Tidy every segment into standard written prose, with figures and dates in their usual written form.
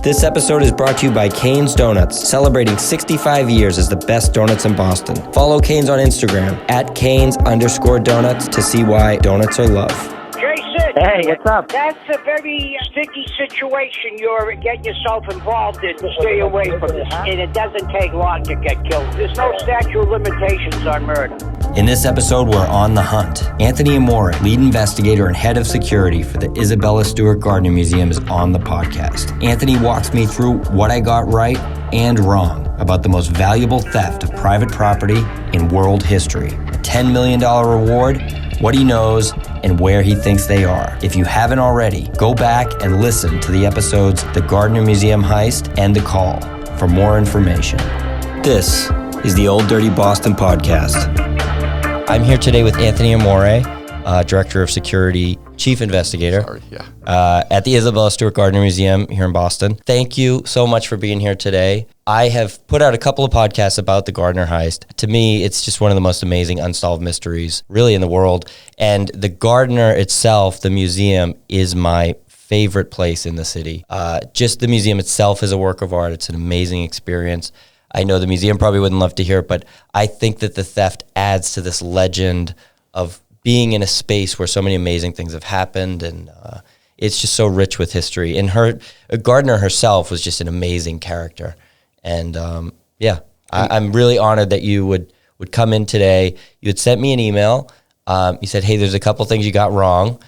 This episode is brought to you by Cane's Donuts, celebrating 65 years as the best donuts in Boston. Follow Cane's on Instagram at Cane's_donuts to see why donuts are love. Hey, what's up? That's a very sticky situation you're getting yourself involved in to stay away from this. And it doesn't take long to get killed. There's no statute of limitations on murder. In this episode, we're on the hunt. Anthony Amore, lead investigator and head of security for the Isabella Stewart Gardner Museum, is on the podcast. Anthony walks me through what I got right and wrong about the most valuable theft of private property in world history. A $10 million reward, what he knows, and where he thinks they are. If you haven't already, go back and listen to the episodes The Gardner Museum Heist and The Call for more information. This is the Old Dirty Boston Podcast. I'm here today with Anthony Amore, Director of Security, Chief Investigator at the Isabella Stewart Gardner Museum here in Boston. Thank you so much for being here today. I have put out a couple of podcasts about the Gardner Heist. To me, it's just one of the most amazing unsolved mysteries really in the world. And the Gardner itself, the museum, is my favorite place in the city. Just the museum itself is a work of art. It's an amazing experience. I know the museum probably wouldn't love to hear it, but I think that the theft adds to this legend of being in a space where so many amazing things have happened, and it's just so rich with history. And Gardner herself was just an amazing character. And I'm really honored that you would come in today. You had sent me an email. You said, hey, there's a couple things you got wrong.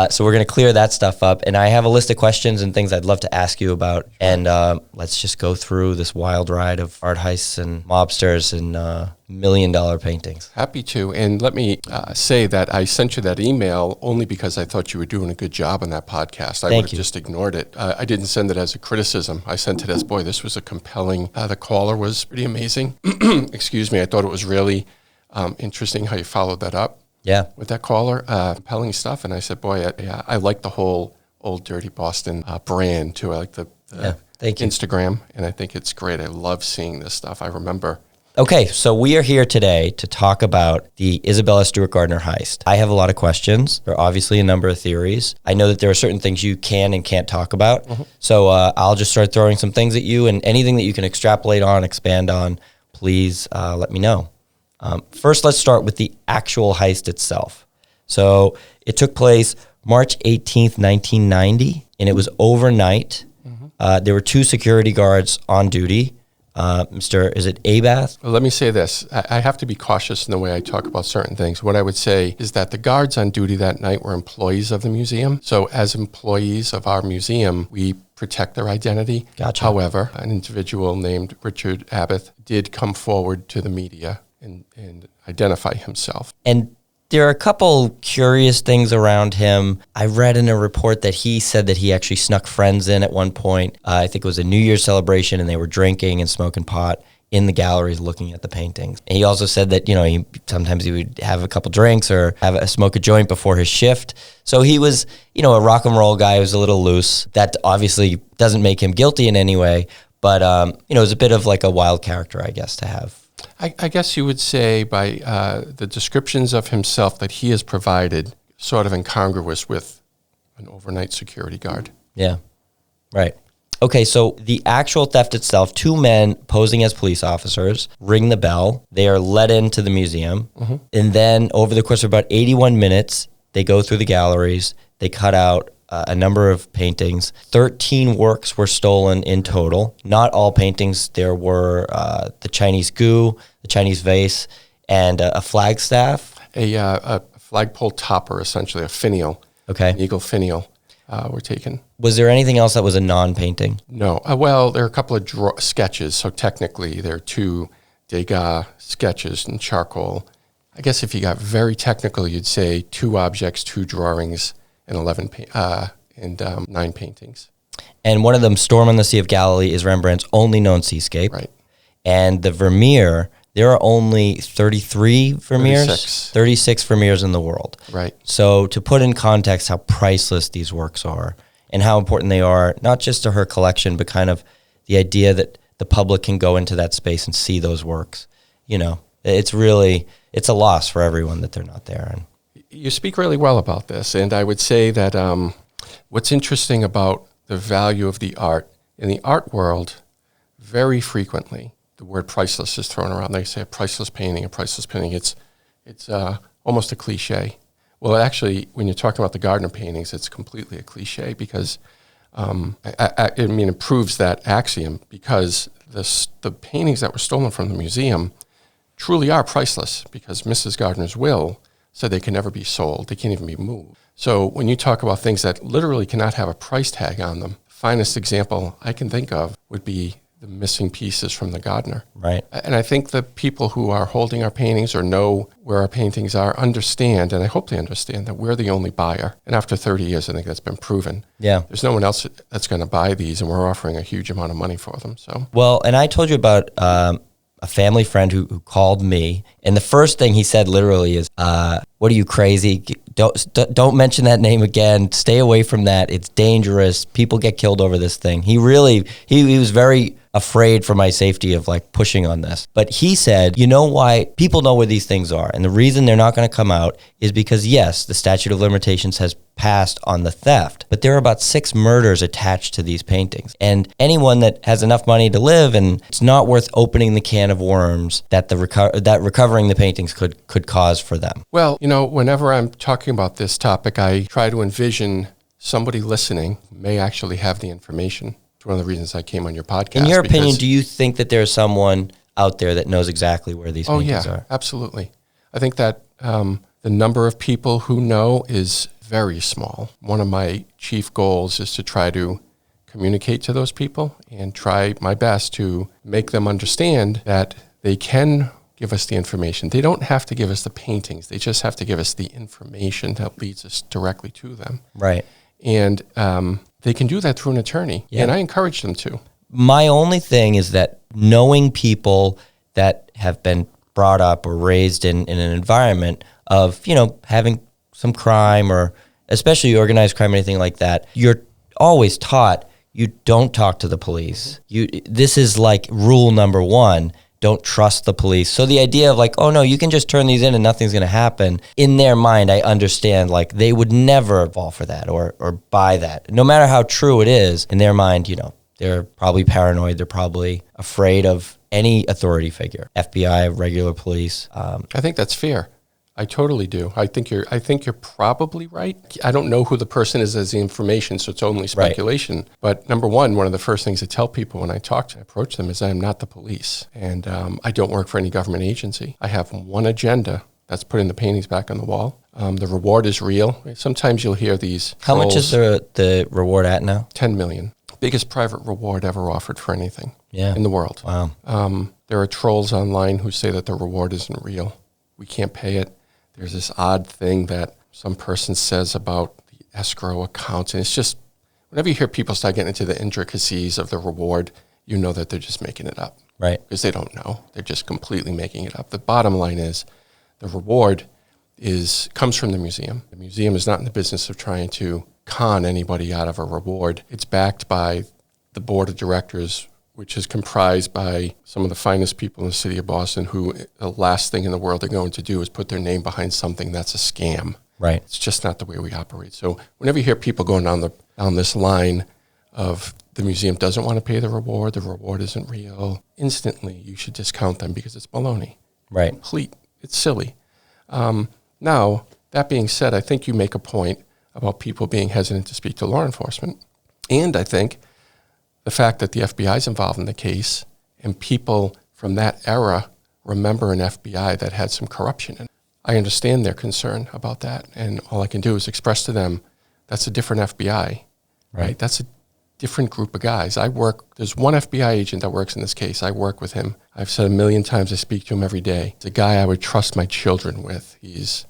So we're going to clear that stuff up. And I have a list of questions and things I'd love to ask you about. And let's just go through this wild ride of art heists and mobsters and $1 million paintings. Happy to. And let me say that I sent you that email only because I thought you were doing a good job on that podcast. I would have just ignored it. I didn't send it as a criticism. I sent it as, boy, this was a compelling, the caller was pretty amazing. Excuse me. I thought it was really interesting how you followed that up. Yeah, with that caller, compelling stuff. And I said, boy, I like the whole Old Dirty Boston brand, too. I like the thank you. Instagram, and I think it's great. I love seeing this stuff. I remember. Okay, so we are here today to talk about the Isabella Stewart Gardner heist. I have a lot of questions. There are obviously a number of theories. I know that there are certain things you can and can't talk about. Mm-hmm. So I'll just start throwing some things at you, and anything that you can extrapolate on, expand on, please let me know. First, let's start with the actual heist itself. So it took place March 18th, 1990, and it was overnight. Mm-hmm. There were two security guards on duty. Is it Abbath? Well, let me say this. I have to be cautious in the way I talk about certain things. What I would say is that the guards on duty that night were employees of the museum. So as employees of our museum, we protect their identity. Gotcha. However, an individual named Richard Abbath did come forward to the media and identify himself. And there are a couple curious things around him. I read in a report that he said that he actually snuck friends in at one point. I think it was a New Year's celebration, and they were drinking and smoking pot in the galleries looking at the paintings. And he also said that, sometimes he would have a couple drinks or smoke a joint before his shift. So he was, a rock and roll guy who was a little loose. That obviously doesn't make him guilty in any way, but, it was a bit of like a wild character, I guess, to have. I guess you would say by the descriptions of himself that he has provided, sort of incongruous with an overnight security guard. Yeah, right. Okay, so the actual theft itself, two men posing as police officers ring the bell. They are let into the museum. Mm-hmm. And then over the course of about 81 minutes, they go through the galleries. They cut out a number of paintings. 13 works were stolen in total. Not all paintings. There were the Chinese goo, the Chinese vase, and a flagstaff. A flagpole topper, essentially, a finial. Okay. An eagle finial were taken. Was there anything else that was a non-painting? No. Well, there are a couple of sketches, so technically there are two Degas sketches in charcoal. I guess if you got very technical, you'd say two objects, two drawings, and 9 paintings. And one of them, Storm on the Sea of Galilee, is Rembrandt's only known seascape. Right. And the Vermeer, there are only 33 Vermeers? 36 Vermeers in the world. Right. So to put in context how priceless these works are and how important they are, not just to her collection, but kind of the idea that the public can go into that space and see those works. It's a loss for everyone that they're not there. And you speak really well about this, and I would say that what's interesting about the value of the art in the art world, very frequently, the word priceless is thrown around. They say a priceless painting, a priceless painting. It's almost a cliche. Well, actually, when you're talking about the Gardner paintings, it's completely a cliche because, it proves that axiom because the paintings that were stolen from the museum truly are priceless because Mrs. Gardner's will said they can never be sold. They can't even be moved. So when you talk about things that literally cannot have a price tag on them, finest example I can think of would be the missing pieces from the Gardner. Right. And I think the people who are holding our paintings or know where our paintings are understand, and I hope they understand, that we're the only buyer. And after 30 years, I think that's been proven. Yeah. There's no one else that's going to buy these, and we're offering a huge amount of money for them. So. Well, and I told you about a family friend who called me, and the first thing he said literally is, what are you, crazy? Don't mention that name again. Stay away from that. It's dangerous. People get killed over this thing. He was very afraid for my safety of like pushing on this. But he said, you know why people know where these things are. And the reason they're not going to come out is because, yes, the statute of limitations has passed on the theft, but there are about 6 murders attached to these paintings. And anyone that has enough money to live, and it's not worth opening the can of worms that that recovering the paintings could cause for them. Well, whenever I'm talking about this topic, I try to envision somebody listening may actually have the information. It's one of the reasons I came on your podcast. In your opinion, do you think that there's someone out there that knows exactly where these paintings are? Absolutely. I think that the number of people who know is very small. One of my chief goals is to try to communicate to those people and try my best to make them understand that they can give us the information. They don't have to give us the paintings. They just have to give us the information that leads us directly to them. Right. And they can do that through an attorney. Yeah. And I encourage them to. My only thing is that knowing people that have been brought up or raised in an environment of, having some crime or especially organized crime, anything like that, you're always taught you don't talk to the police. This is like rule number 1. Don't trust the police. So the idea of like, oh no, you can just turn these in and nothing's going to happen. In their mind, I understand like they would never fall for that or buy that. No matter how true it is, in their mind, they're probably paranoid. They're probably afraid of any authority figure, FBI, regular police. I think that's fair. I totally do. I think you're probably right. I don't know who the person is as the information, so it's only speculation. Right. But number one of the first things I tell people when I approach them is I am not the police, and I don't work for any government agency. I have one agenda. That's putting the paintings back on the wall. The reward is real. Sometimes you'll hear these. How much is the reward at now? $10 million. Biggest private reward ever offered for anything in the world. Wow. There are trolls online who say that the reward isn't real. We can't pay it. There's this odd thing that some person says about the escrow accounts. And it's just, whenever you hear people start getting into the intricacies of the reward, you know that they're just making it up. Right. Because they don't know. They're just completely making it up. The bottom line is the reward comes from the museum. The museum is not in the business of trying to con anybody out of a reward. It's backed by the board of directors, which is comprised by some of the finest people in the city of Boston who the last thing in the world they're going to do is put their name behind something that's a scam. Right. It's just not the way we operate. So whenever you hear people going down this line of the museum doesn't want to pay the reward isn't real, instantly you should discount them because it's baloney. Right. Complete. It's silly. Now, that being said, I think you make a point about people being hesitant to speak to law enforcement. And I think the fact that the FBI is involved in the case and people from that era remember an FBI that had some corruption in it. I understand their concern about that, and all I can do is express to them that's a different FBI, right? That's a different group of guys. There's one FBI agent that works in this case. I work with him. I've said 1,000,000 times I speak to him every day. It's a guy I would trust my children with. He's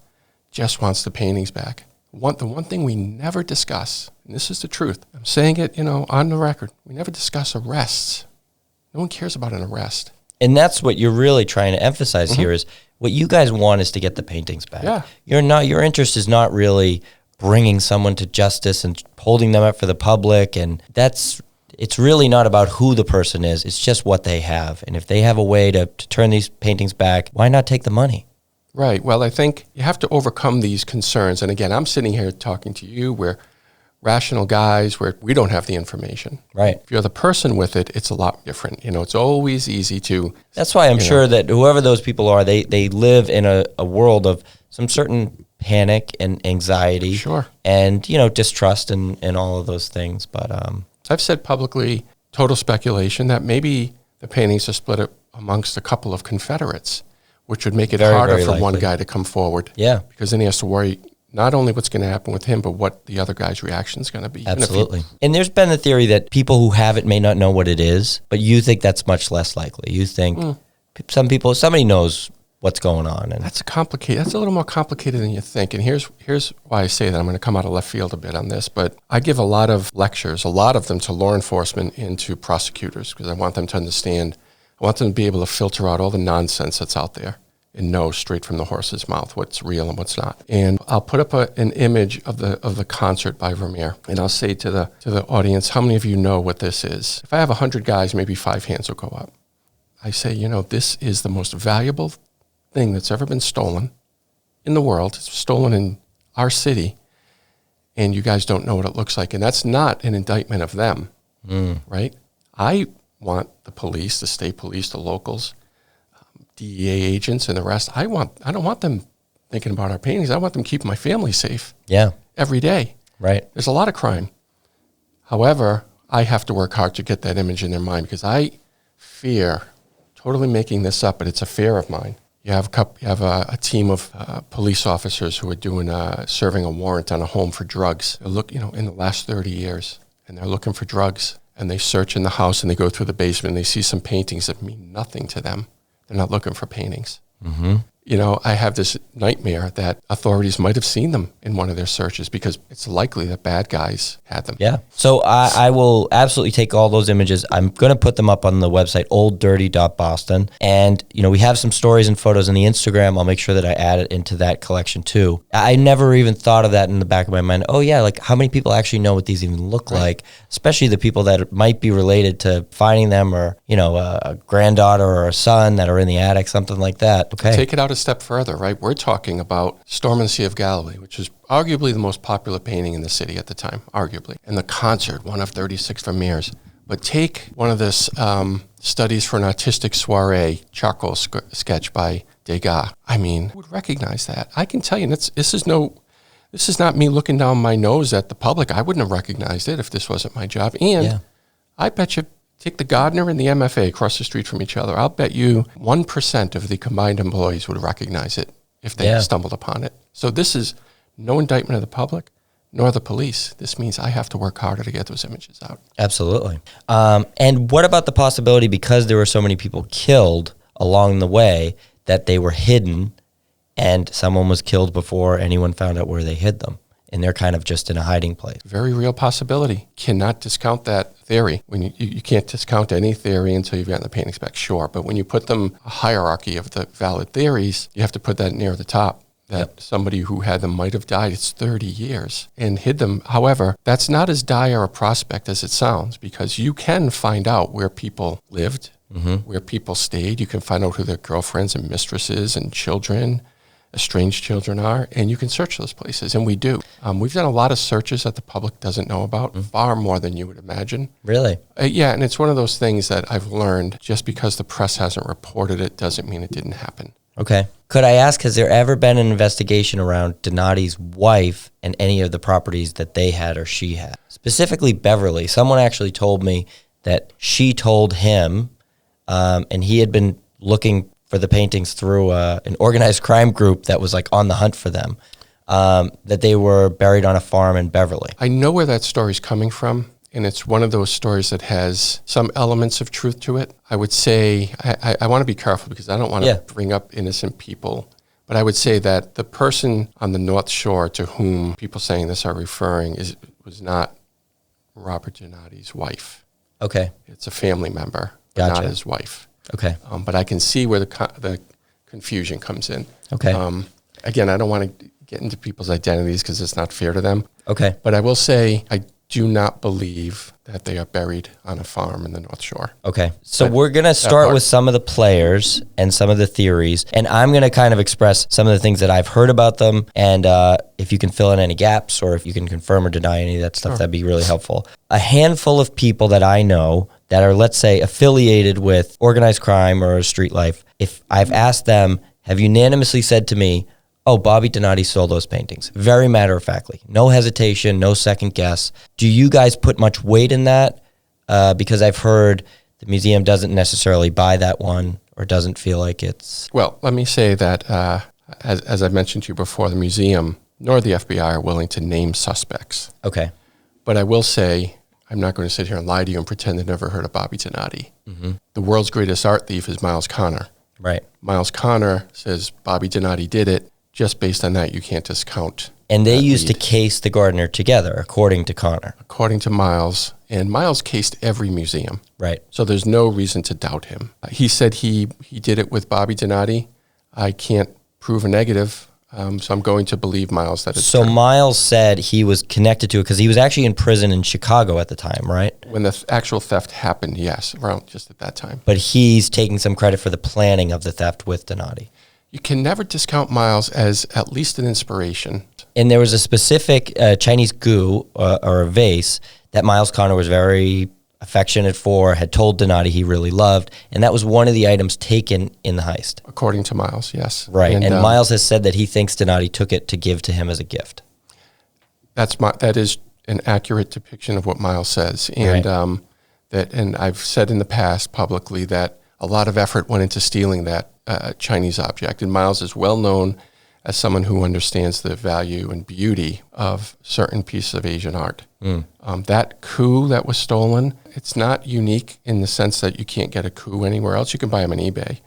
just wants the paintings back. The one thing we never discuss, and this is the truth, I'm saying it, on the record, we never discuss arrests. No one cares about an arrest. And that's what you're really trying to emphasize here is what you guys want is to get the paintings back. Yeah. Your interest is not really bringing someone to justice and holding them up for the public, and it's really not about who the person is. It's just what they have. And if they have a way to turn these paintings back, why not take the money? Right. Well, I think you have to overcome these concerns. And again, I'm sitting here talking to you. We're rational guys where we don't have the information. Right. If you're the person with it, it's a lot different. It's always easy to... That's why I'm sure that whoever those people are, they live in a world of some certain panic and anxiety. Sure. And, distrust and all of those things. But I've said publicly, total speculation, that maybe the paintings are split up amongst a couple of Confederates, which would make it harder for one guy to come forward. Yeah. Because then he has to worry not only what's going to happen with him, but what the other guy's reaction is going to be. Absolutely. And there's been the theory that people who have it may not know what it is, but you think that's much less likely. You think somebody knows what's going on. And that's a little more complicated than you think. And here's why I say that. I'm going to come out of left field a bit on this, but I give a lot of lectures, a lot of them to law enforcement and to prosecutors, because I want them to understand, I want them to be able to filter out all the nonsense that's out there and know straight from the horse's mouth what's real and what's not. And I'll put up an image of the concert by Vermeer, and I'll say to the audience, how many of you know what this is? If I have 100 guys, maybe 5 hands will go up. I say, this is the most valuable thing that's ever been stolen in the world. It's stolen in our city, and you guys don't know what it looks like. And that's not an indictment of them, right? I want the police, the state police, the locals, DEA agents and the rest. I don't want them thinking about our paintings. I want them keeping my family safe. Yeah. Every day. Right. There's a lot of crime. However, I have to work hard to get that image in their mind, because I fear, totally making this up, but it's a fear of mine. You have a team of police officers who are serving a warrant on a home for drugs. They look, in the last 30 years, and they're looking for drugs, and they search in the house and they go through the basement and they see some paintings that mean nothing to them. They're not looking for paintings. Mm-hmm. I have this nightmare that authorities might have seen them in one of their searches, because it's likely that bad guys had them. Yeah. So I will absolutely take all those images. I'm going to put them up on the website, olddirty.boston. And, we have some stories and photos in the Instagram. I'll make sure that I add it into that collection too. I never even thought of that in the back of my mind. Oh yeah, like how many people actually know what these even look like, especially the people that might be related to finding them, or, a granddaughter or a son that are in the attic, something like that. Okay. Take it out a step further, right? We're talking about Storm in the Sea of Galilee, which is arguably the most popular painting in the city at the time, arguably. And the concert, one of 36 Vermeers. But take one of this Studies for an Artistic Soiree charcoal sketch by Degas. I mean, who would recognize that? I can tell you, this is not me looking down my nose at the public. I wouldn't have recognized it if this wasn't my job. And I bet you, take the Gardner and the MFA across the street from each other. I'll bet you 1% of the combined employees would recognize it if they stumbled upon it. So this is no indictment of the public nor the police. This means I have to work harder to get those images out. Absolutely. And what about the possibility, because there were so many people killed along the way, that they were hidden and someone was killed before anyone found out where they hid them, and they're kind of just in a hiding place? Very real possibility. Cannot discount that theory. When you can't discount any theory until you've gotten the paintings back, sure. But when you put them a hierarchy of the valid theories, you have to put that near the top. That somebody who had them might have died, it's 30 years, and hid them. However, that's not as dire a prospect as it sounds, because you can find out where people lived, where people stayed. You can find out who their girlfriends and mistresses and children, estranged children are, and you can search those places, and we do. We've done a lot of searches that the public doesn't know about, far more than you would imagine. Really? Yeah, and it's one of those things that I've learned, just because the press hasn't reported it doesn't mean it didn't happen. Okay. Could I ask, has there ever been an investigation around Donati's wife and any of the properties that they had or she had? Specifically Beverly. Someone actually told me that she told him, and he had been looking for the paintings through an organized crime group that was like on the hunt for them, that they were buried on a farm in Beverly. I know where that story's coming from, and it's one of those stories that has some elements of truth to it. I would say, I want to be careful because I don't want to bring up innocent people, but I would say that the person on the North Shore to whom people saying this are referring was not Robert Donati's wife. Okay. It's a family member, but not his wife. Okay. But I can see where the confusion comes in. Okay. Again, I don't want to get into people's identities because it's not fair to them. Okay. But I will say I do not believe that they are buried on a farm in the North Shore. Okay. So we're going to start with some of the players and some of the theories, and I'm going to kind of express some of the things that I've heard about them, and if you can fill in any gaps or if you can confirm or deny any of that stuff, that'd be really helpful. A handful of people that I know that are, let's say, affiliated with organized crime or street life, if I've asked them, have unanimously said to me, oh, Bobby Donati stole those paintings. Very matter-of-factly. No hesitation, no second guess. Do you guys put much weight in that? Because I've heard the museum doesn't necessarily buy that one or doesn't feel like it's... Well, let me say that, as I mentioned to you before, the museum nor the FBI are willing to name suspects. Okay. But I will say, I'm not going to sit here and lie to you and pretend I never heard of Bobby Donati. Mm-hmm. The world's greatest art thief is Miles Connor. Right. Miles Connor says Bobby Donati did it. Just based on that, you can't discount. And they used to case the Gardner together, according to Connor. According to Miles. And Miles cased every museum. Right. So there's no reason to doubt him. He said he did it with Bobby Donati. I can't prove a negative, so I'm going to believe Miles that it's So true. Miles said he was connected to it because he was actually in prison in Chicago at the time, right? When the actual theft happened, yes, around just at that time. But he's taking some credit for the planning of the theft with Donati. You can never discount Miles as at least an inspiration. And there was a specific Chinese goo or a vase that Miles Connor was very affectionate for, had told Donati he really loved, and that was one of the items taken in the heist. According to Miles, yes. Right, and Miles has said that he thinks Donati took it to give to him as a gift. That is an accurate depiction of what Miles says, and right. And I've said in the past publicly that a lot of effort went into stealing that Chinese object, and Miles is well known as someone who understands the value and beauty of certain pieces of Asian art. That coup that was stolen, it's not unique in the sense that you can't get a coup anywhere else. You can buy them on eBay,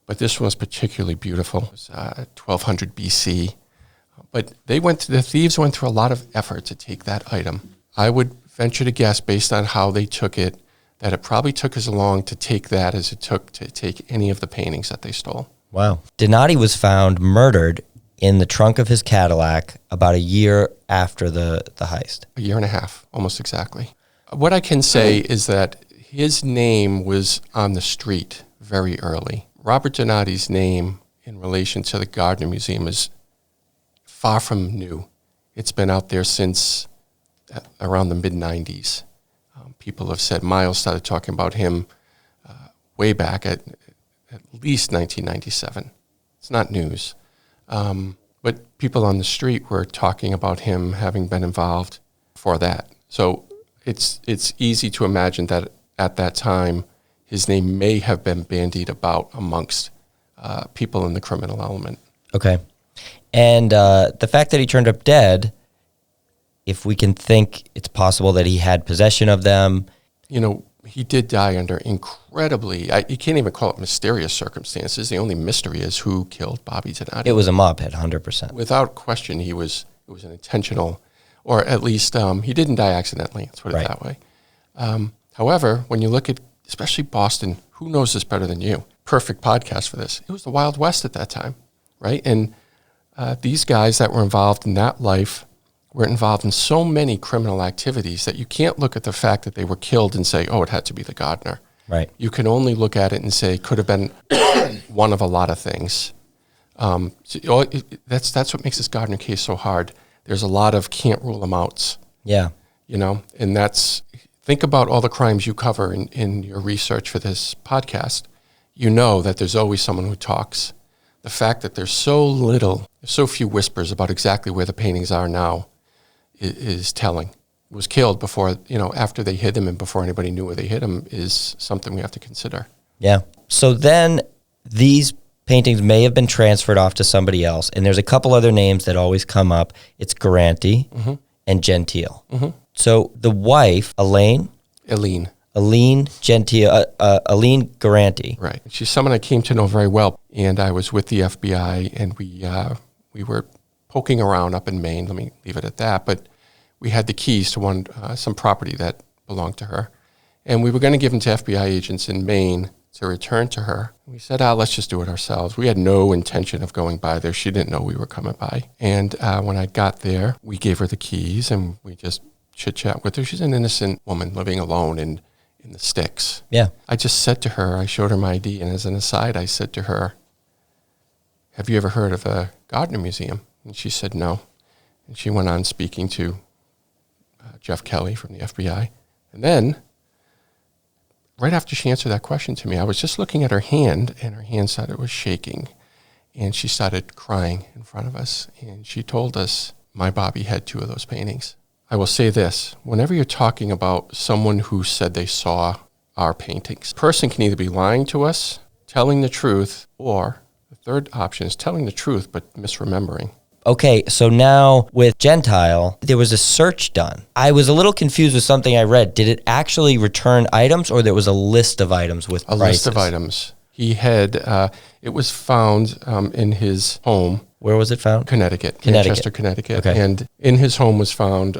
but this one was particularly beautiful. It was 1200 BC. But the thieves went through a lot of effort to take that item. I would venture to guess, based on how they took it, that it probably took as long to take that as it took to take any of the paintings that they stole. Wow. Donati was found murdered in the trunk of his Cadillac about a year after the heist. A year and a half, almost exactly. What I can say is that his name was on the street very early. Robert Donati's name in relation to the Gardner Museum is far from new. It's been out there since around the mid-90s. People have said Miles started talking about him way back at least 1997. It's not news. But people on the street were talking about him having been involved for that. So it's easy to imagine that at that time, his name may have been bandied about amongst people in the criminal element. Okay. And the fact that he turned up dead, if we can think it's possible that he had possession of them. You know, he did die under incredibly, you can't even call it mysterious circumstances. The only mystery is who killed Bobby Donati. It was a mob hit, 100%. Without question, it was an intentional, or at least he didn't die accidentally, let's put it that way. However, when you look at, especially Boston, who knows this better than you? Perfect podcast for this. It was the Wild West at that time, right? And these guys that were involved in that life were involved in so many criminal activities that you can't look at the fact that they were killed and say, oh, it had to be the Gardner. Right. You can only look at it and say, could have been one of a lot of things. That's what makes this Gardner case so hard. There's a lot of can't rule them outs. Yeah. You know, and think about all the crimes you cover in your research for this podcast. You know that there's always someone who talks. The fact that there's so few whispers about exactly where the paintings are now is telling. It was killed before, after they hid them and before anybody knew where they hid them is something we have to consider. Yeah. So then these paintings may have been transferred off to somebody else, and there's a couple other names that always come up. It's Garanti and Gentile. Mm-hmm. So the wife, Aline Gentile, Aline Garanti. Right. She's someone I came to know very well, and I was with the FBI, and we were poking around up in Maine. Let me leave it at that. But we had the keys to some property that belonged to her, and we were going to give them to FBI agents in Maine to return to her. We said, let's just do it ourselves. We had no intention of going by there. She didn't know we were coming by. And when I got there, we gave her the keys, and we just chit-chat with her. She's an innocent woman living alone in the sticks. Yeah. I just said to her, I showed her my ID, and as an aside, I said to her, have you ever heard of a Gardner Museum? And she said no. And she went on speaking to Jeff Kelly from the FBI. And then, right after she answered that question to me, I was just looking at her hand, and her hand started was shaking. And she started crying in front of us. And she told us, my Bobby had 2 of those paintings. I will say this, whenever you're talking about someone who said they saw our paintings, a person can either be lying to us, telling the truth, or the third option is telling the truth but misremembering. Okay, so now with Gentile, there was a search done. I was a little confused with something I read. Did it actually return items, or there was a list of items with prices? A list of items. He had, it was found in his home. Where was it found? Connecticut. Manchester, Connecticut. Okay. And in his home was found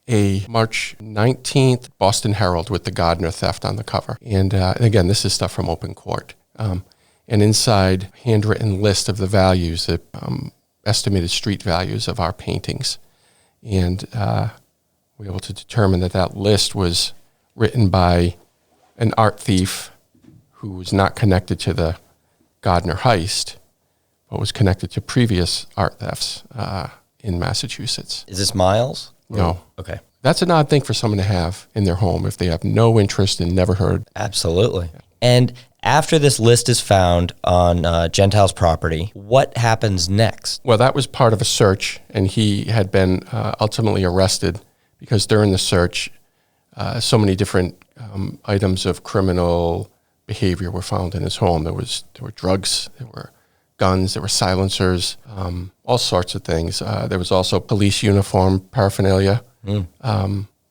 a March 19th Boston Herald with the Gardner theft on the cover. And again, this is stuff from open court. And inside, handwritten list of the values, the estimated street values of our paintings. And we were able to determine that list was written by an art thief who was not connected to the Gardner Heist, but was connected to previous art thefts in Massachusetts. Is this Miles? No. Okay. That's an odd thing for someone to have in their home if they have no interest and never heard. Absolutely. And after this list is found on Gentile's property, what happens next? Well, that was part of a search, and he had been ultimately arrested because during the search, so many different items of criminal behavior were found in his home. There were drugs, there were guns, there were silencers, all sorts of things. There was also police uniform paraphernalia,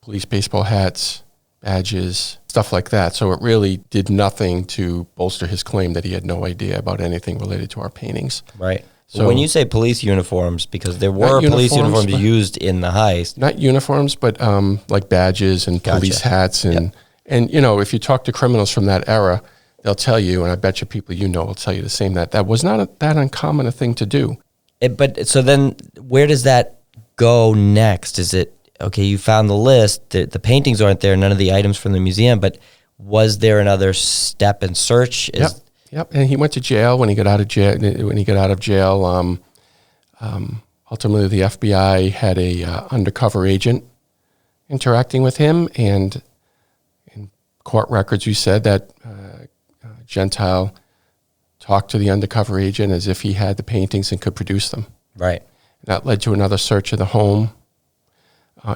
police baseball hats, badges, stuff like that. So it really did nothing to bolster his claim that he had no idea about anything related to our paintings. Right. So when you say police uniforms, because there were police uniforms used in the heist. Not uniforms, but like badges and police hats. And you know, if you talk to criminals from that era, they'll tell you, and I bet you people you know will tell you the same, that was not that uncommon a thing to do. But so then where does that go next? Is it, okay, you found the list, the paintings aren't there, none of the items from the museum, but was there another step in search? Yep. And he went to jail when he got out of jail. Ultimately, the FBI had a undercover agent interacting with him, and in court records, you said that Gentile talked to the undercover agent as if he had the paintings and could produce them. Right. That led to another search of the home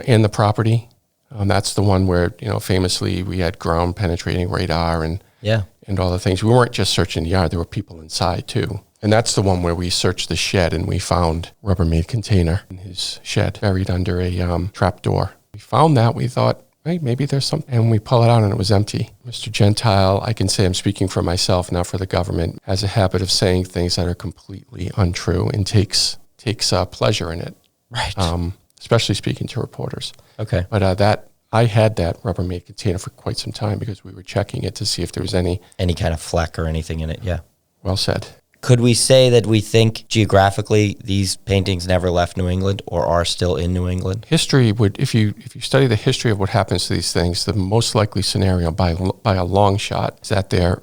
and the property. That's the one where, you know, famously we had ground penetrating radar and all the things. We weren't just searching the yard. There were people inside too. And that's the one where we searched the shed and we found a Rubbermaid container in his shed buried under a trap door. We found that. We thought, hey, maybe there's something. And we pull it out and it was empty. Mr. Gentile, I can say I'm speaking for myself, not for the government, has a habit of saying things that are completely untrue and takes pleasure in it. Right. Especially speaking to reporters. Okay. But I had that Rubbermaid container for quite some time because we were checking it to see if there was any kind of fleck or anything in it. Yeah. Well said. Could we say that we think geographically these paintings never left New England or are still in New England? History would, if you study the history of what happens to these things, the most likely scenario by a long shot is that they're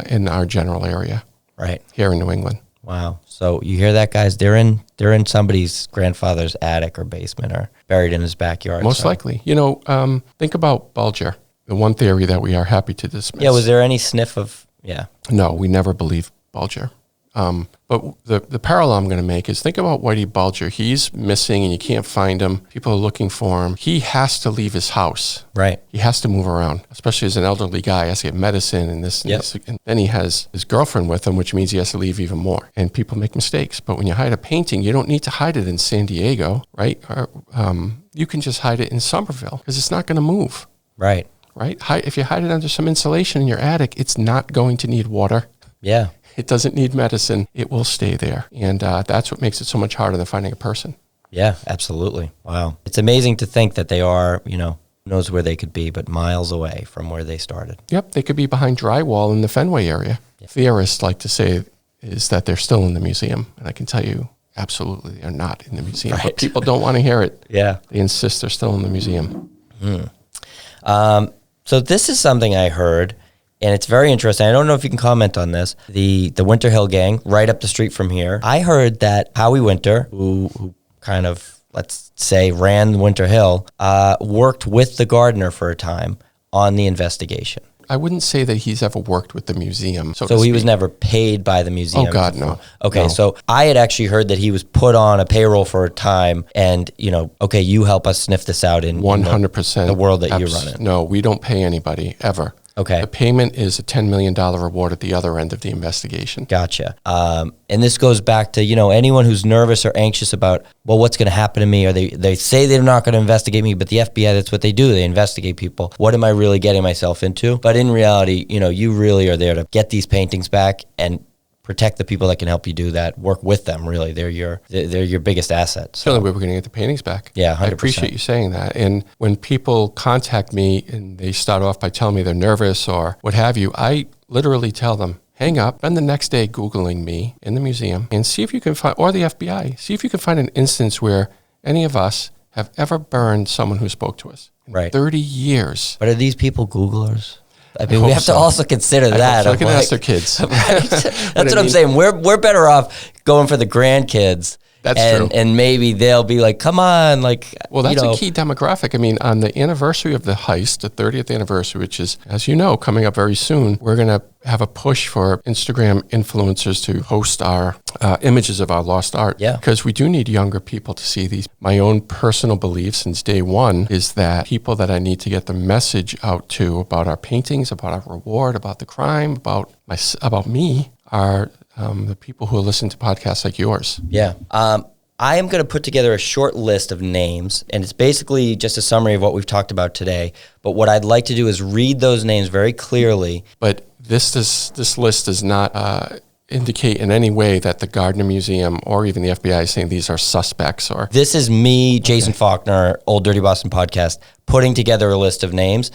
in our general area, right here in New England. Wow. So you hear that, guys? They're in somebody's grandfather's attic or basement or buried in his backyard. Most likely. You know, think about Bulger, the one theory that we are happy to dismiss. Yeah. Was there any sniff of? Yeah. No, we never believed Bulger. But the parallel I'm going to make is think about Whitey Bulger. He's missing and you can't find him. People are looking for him. He has to leave his house. Right. He has to move around, especially as an elderly guy. He has to get medicine and this and this. And then he has his girlfriend with him, which means he has to leave even more. And people make mistakes. But when you hide a painting, you don't need to hide it in San Diego, right? Or, you can just hide it in Somerville because it's not going to move. Right. Right? If you hide it under some insulation in your attic, it's not going to need water. Yeah. It doesn't need medicine. It will stay there. And that's what makes it so much harder than finding a person. Yeah, absolutely. Wow. It's amazing to think that they are, you know, who knows where they could be, but miles away from where they started. Yep, they could be behind drywall in the Fenway area. Yeah. Theorists like to say is that they're still in the museum. And I can tell you Absolutely, they're not in the museum. Right. But people don't want to hear it. Yeah. They insist they're still in the museum. So this is something I heard, and it's very interesting. I don't know if you can comment on this. The Winter Hill gang, right up the street from here. I heard that Howie Winter, who kind of, let's say, ran Winter Hill, worked with the Gardner for a time on the investigation. I wouldn't say that he's ever worked with the museum. So he was never paid by the museum? Oh, God, no. Okay, no. So I had actually heard that he was put on a payroll for a time and, okay, you help us sniff this out in 100%. The world that you run in. No, we don't pay anybody, ever. Okay. The payment is a $10 million reward at the other end of the investigation. Gotcha. And this goes back to, anyone who's nervous or anxious about, well, what's going to happen to me? Or they say they're not going to investigate me, but the FBI, that's what they do. They investigate people. What am I really getting myself into? But in reality, you really are there to get these paintings back and protect the people that can help you do that. Work with them, really. They're your biggest asset. So. The only way we're going to get the paintings back. Yeah, 100%. I appreciate you saying that. And when people contact me and they start off by telling me they're nervous or what have you, I literally tell them, hang up, spend the next day Googling me in the museum and see if you can find, or the FBI, see if you can find an instance where any of us have ever burned someone who spoke to us. In 30 years. But are these people Googlers? I mean, we have to also consider that. I can ask their kids. Right? That's what I'm saying. We're better off going for the grandkids. That's true. And maybe they'll be like, come on. Well, that's a key demographic. I mean, on the anniversary of the heist, the 30th anniversary, which is, as you know, coming up very soon, we're going to have a push for Instagram influencers to host our images of our lost art. Yeah. Because we do need younger people to see these. My own personal belief since day one is that people that I need to get the message out to about our paintings, about our reward, about the crime, about me are the people who listen to podcasts like yours. Yeah. I am going to put together a short list of names, and it's basically just a summary of what we've talked about today. But what I'd like to do is read those names very clearly. But this list does not indicate in any way that the Gardner Museum or even the FBI is saying these are suspects. Or this is me, Jason Faulkner, Old Dirty Boston Podcast, putting together a list of names.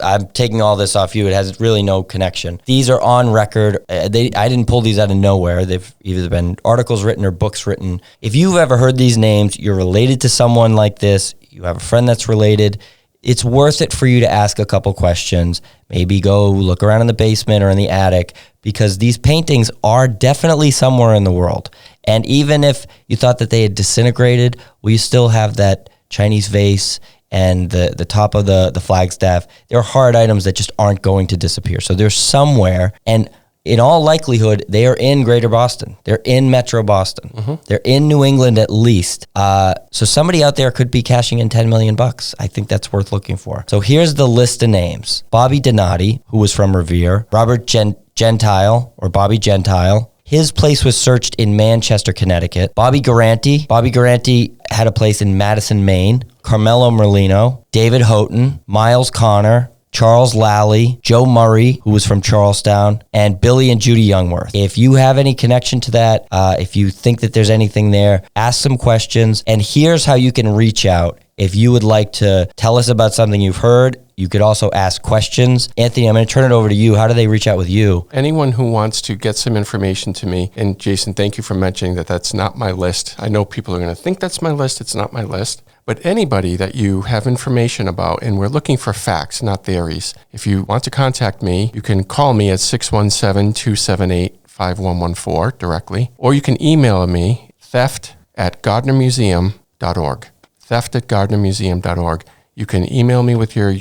I'm taking all this off you. It has really no connection. These are on record. I didn't pull these out of nowhere. They've either been articles written or books written. If you've ever heard these names, you're related to someone like this, you have a friend that's related, it's worth it for you to ask a couple questions. Maybe go look around in the basement or in the attic, because these paintings are definitely somewhere in the world. And even if you thought that they had disintegrated, well, you still have that Chinese vase and the top of the flagstaff. They're hard items that just aren't going to disappear. So they're somewhere, and in all likelihood, they are in Greater Boston. They're in Metro Boston. Mm-hmm. They're in New England at least. So somebody out there could be cashing in $10 million. I think that's worth looking for. So here's the list of names. Bobby Donati, who was from Revere. Robert Gentile, or Bobby Gentile. His place was searched in Manchester, Connecticut. Bobby Garanti had a place in Madison, Maine. Carmelo Merlino, David Houghton, Miles Connor, Charles Lally, Joe Murray, who was from Charlestown, and Billy and Judy Youngworth. If you have any connection to that, if you think that there's anything there, ask some questions. And here's how you can reach out. If you would like to tell us about something you've heard, you could also ask questions. Anthony, I'm going to turn it over to you. How do they reach out with you? Anyone who wants to get some information to me, and Jason, thank you for mentioning that that's not my list. I know people are going to think that's my list. It's not my list. But anybody that you have information about, and we're looking for facts, not theories. If you want to contact me, you can call me at 617-278-5114 directly, or you can email me, theft@gardnermuseum.org. theft@gardnermuseum.org. You can email me with your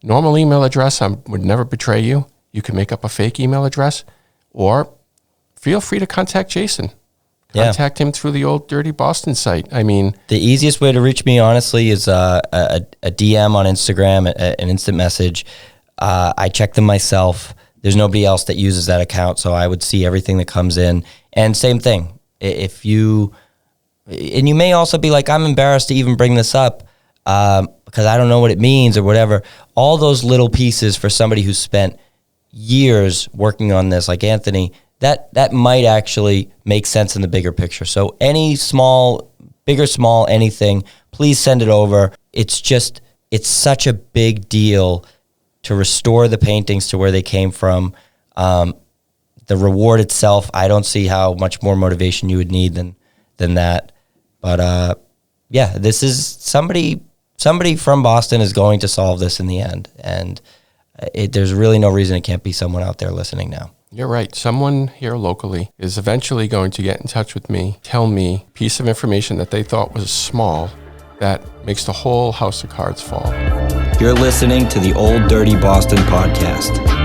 normal email address. I would never betray you. You can make up a fake email address, or feel free to contact Jason. Contact him through the Old Dirty Boston site. I mean, the easiest way to reach me, honestly, is a DM on Instagram, an instant message. I check them myself. There's nobody else that uses that account, so I would see everything that comes in. And same thing, and you may also be like, I'm embarrassed to even bring this up because I don't know what it means or whatever. All those little pieces for somebody who's spent years working on this, like Anthony, that might actually make sense in the bigger picture. So any small, big or small, anything, please send it over. It's such a big deal to restore the paintings to where they came from. The reward itself, I don't see how much more motivation you would need than than that. But yeah, this is somebody from Boston is going to solve this in the end. And there's really no reason it can't be someone out there listening now. You're right. Someone here locally is eventually going to get in touch with me, tell me a piece of information that they thought was small that makes the whole house of cards fall. You're listening to the Old Dirty Boston Podcast.